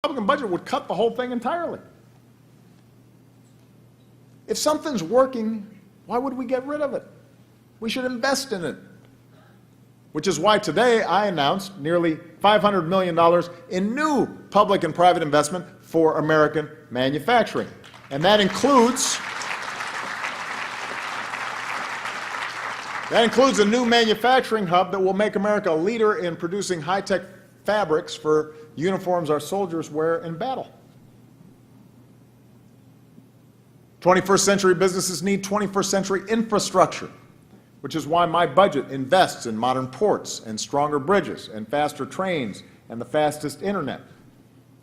Republican budget would cut the whole thing entirely. If something's working, why would we get rid of it? We should invest in it. Which is why today I announced nearly $500 million in new public and private investment for American manufacturing. And that includes a new manufacturing hub that will make America a leader in producing high-tech fabrics for uniforms our soldiers wear in battle. 21st century businesses need 21st century infrastructure, which is why my budget invests in modern ports and stronger bridges and faster trains and the fastest internet,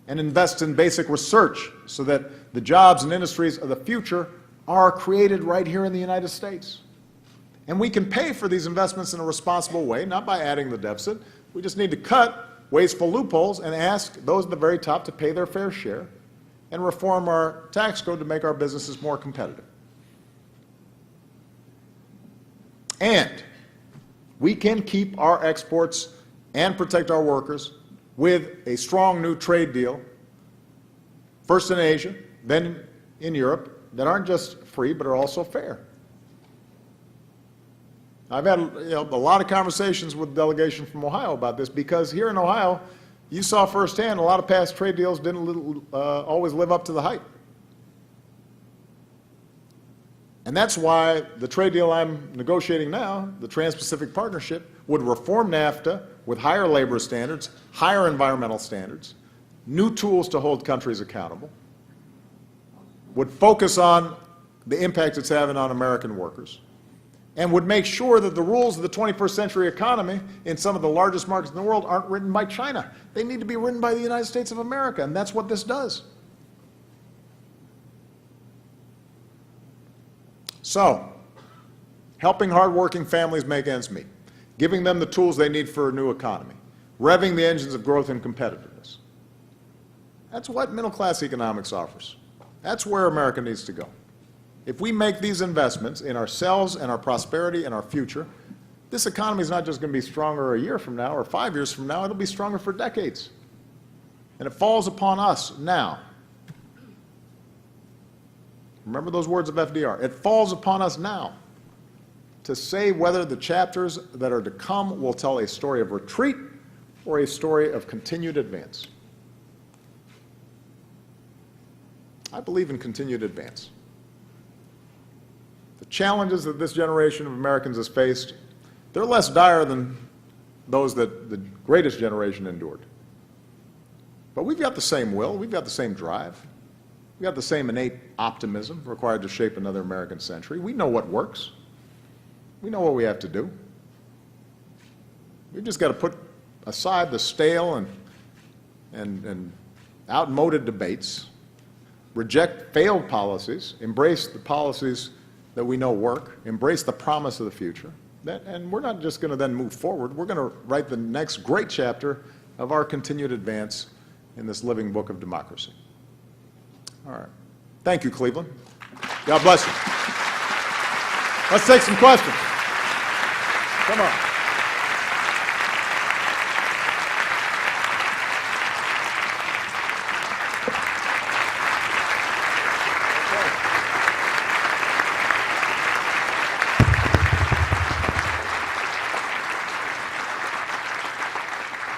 and invests in basic research so that the jobs and industries of the future are created right here in the United States. And we can pay for these investments in a responsible way, not by adding the deficit. We just need to cut wasteful loopholes and ask those at the very top to pay their fair share and reform our tax code to make our businesses more competitive. And we can keep our exports and protect our workers with a strong new trade deal, first in Asia, then in Europe, that aren't just free but are also fair. I've had a lot of conversations with the delegation from Ohio about this, because here in Ohio, you saw firsthand a lot of past trade deals didn't always live up to the hype. And that's why the trade deal I'm negotiating now, the Trans-Pacific Partnership, would reform NAFTA with higher labor standards, higher environmental standards, new tools to hold countries accountable, would focus on the impact it's having on American workers, and would make sure that the rules of the 21st century economy in some of the largest markets in the world aren't written by China. They need to be written by the United States of America, and that's what this does. So, helping hardworking families make ends meet, giving them the tools they need for a new economy, revving the engines of growth and competitiveness. That's what middle-class economics offers. That's where America needs to go. If we make these investments in ourselves and our prosperity and our future, this economy is not just going to be stronger a year from now or 5 years from now, it'll be stronger for decades. And it falls upon us now. Remember those words of FDR. It falls upon us now to say whether the chapters that are to come will tell a story of retreat or a story of continued advance. I believe in continued advance. The challenges that this generation of Americans has faced, they're less dire than those that the greatest generation endured. But we've got the same will, we've got the same drive, we've got the same innate optimism required to shape another American century. We know what works. We know what we have to do. We've just got to put aside the stale and outmoded debates, reject failed policies, embrace the policies that we know work, embrace the promise of the future. And we're not just going to then move forward, we're going to write the next great chapter of our continued advance in this living book of democracy. All right. Thank you, Cleveland. God bless you. Let's take some questions. Come on.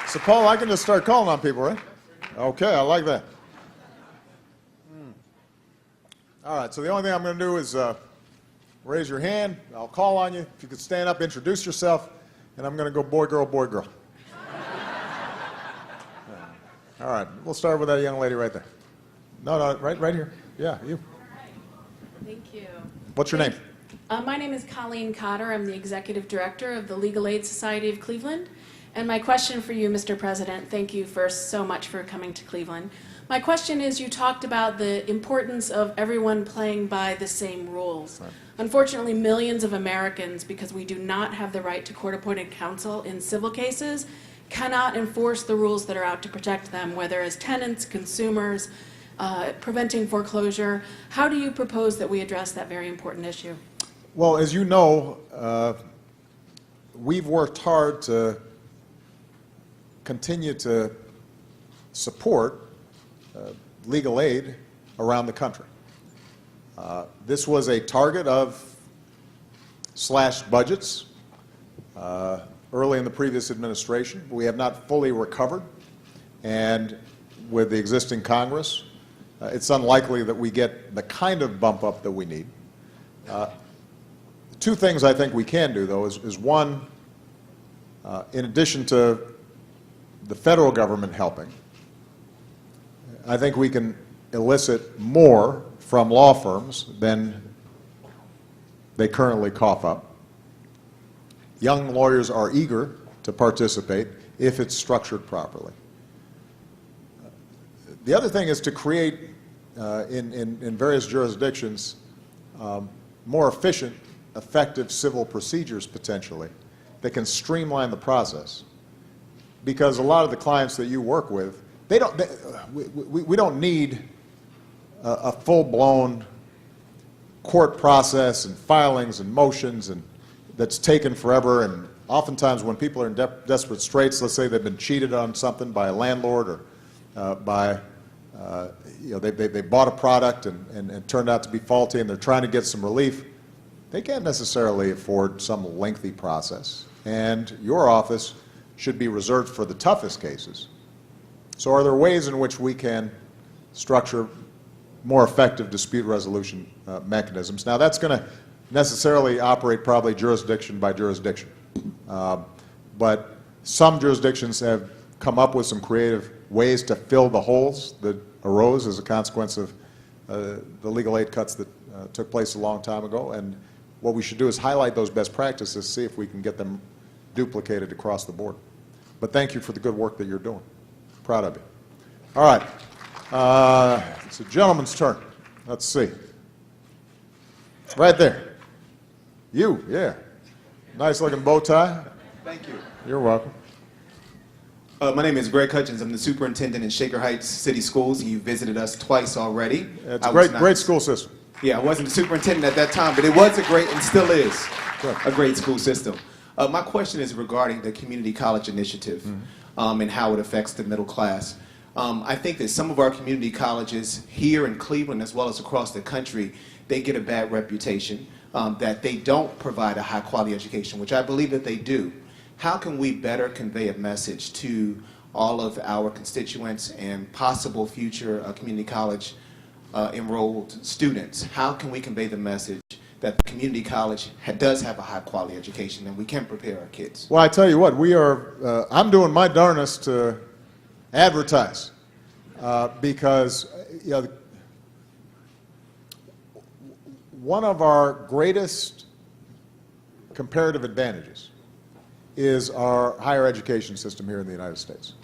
So, Paul, I can just start calling on people, right? Okay, I like that. All right, so the only thing I'm going to do is raise your hand. I'll call on you. If you could stand up, introduce yourself, and I'm going to go boy, girl, boy, girl. All right, we'll start with that young lady right there. No, right here. Yeah, you. All right. Thank you. What's your name? My name is Colleen Cotter. I'm the Executive Director of the Legal Aid Society of Cleveland. And my question for you, Mr. President, thank you first so much for coming to Cleveland. My question is, you talked about the importance of everyone playing by the same rules. Right. Unfortunately, millions of Americans, because we do not have the right to court-appointed counsel in civil cases, cannot enforce the rules that are out to protect them, whether as tenants, consumers, preventing foreclosure. How do you propose that we address that very important issue? Well, as you know, we've worked hard to continue to support legal aid around the country. This was a target of slashed budgets early in the previous administration. We have not fully recovered, and with the existing Congress, it's unlikely that we get the kind of bump up that we need. Two things I think we can do, though, is one, in addition to the federal government helping, I think we can elicit more from law firms than they currently cough up. Young lawyers are eager to participate if it's structured properly. The other thing is to create, in various jurisdictions, more efficient, effective civil procedures, potentially, that can streamline the process. Because a lot of the clients that you work with, we don't need a full-blown court process and filings and motions and that's taken forever. And oftentimes when people are in desperate straits, let's say they've been cheated on something by a landlord or they bought a product and it turned out to be faulty and they're trying to get some relief, they can't necessarily afford some lengthy process. And your office should be reserved for the toughest cases. So are there ways in which we can structure more effective dispute resolution mechanisms? Now, that's going to necessarily operate probably jurisdiction by jurisdiction. But some jurisdictions have come up with some creative ways to fill the holes that arose as a consequence of the legal aid cuts that took place a long time ago. And what we should do is highlight those best practices, see if we can get them duplicated across the board. But thank you for the good work that you're doing. Proud of you. All right. It's a gentleman's turn. Let's see. Right there. You, yeah. Nice looking bow tie. Thank you. You're welcome. My name is Greg Hutchins. I'm the superintendent in Shaker Heights City Schools. You visited us twice already. It's a great school system. Yeah, I wasn't the superintendent at that time, but it was a great, and still is, Good. a great school system. My question is regarding the community college initiative and how it affects the middle class. I think that some of our community colleges here in Cleveland as well as across the country, they get a bad reputation that they don't provide a high quality education, which I believe that they do. How can we better convey a message to all of our constituents and possible future community college enrolled students? How can we convey the message that the community college does have a high quality education and we can prepare our kids? Well, I tell you what, I'm doing my darnest to advertise because one of our greatest comparative advantages is our higher education system here in the United States.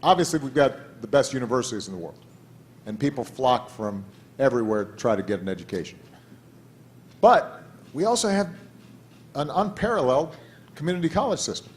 Obviously, we've got the best universities in the world, and people flock from everywhere to try to get an education. But we also have an unparalleled community college system.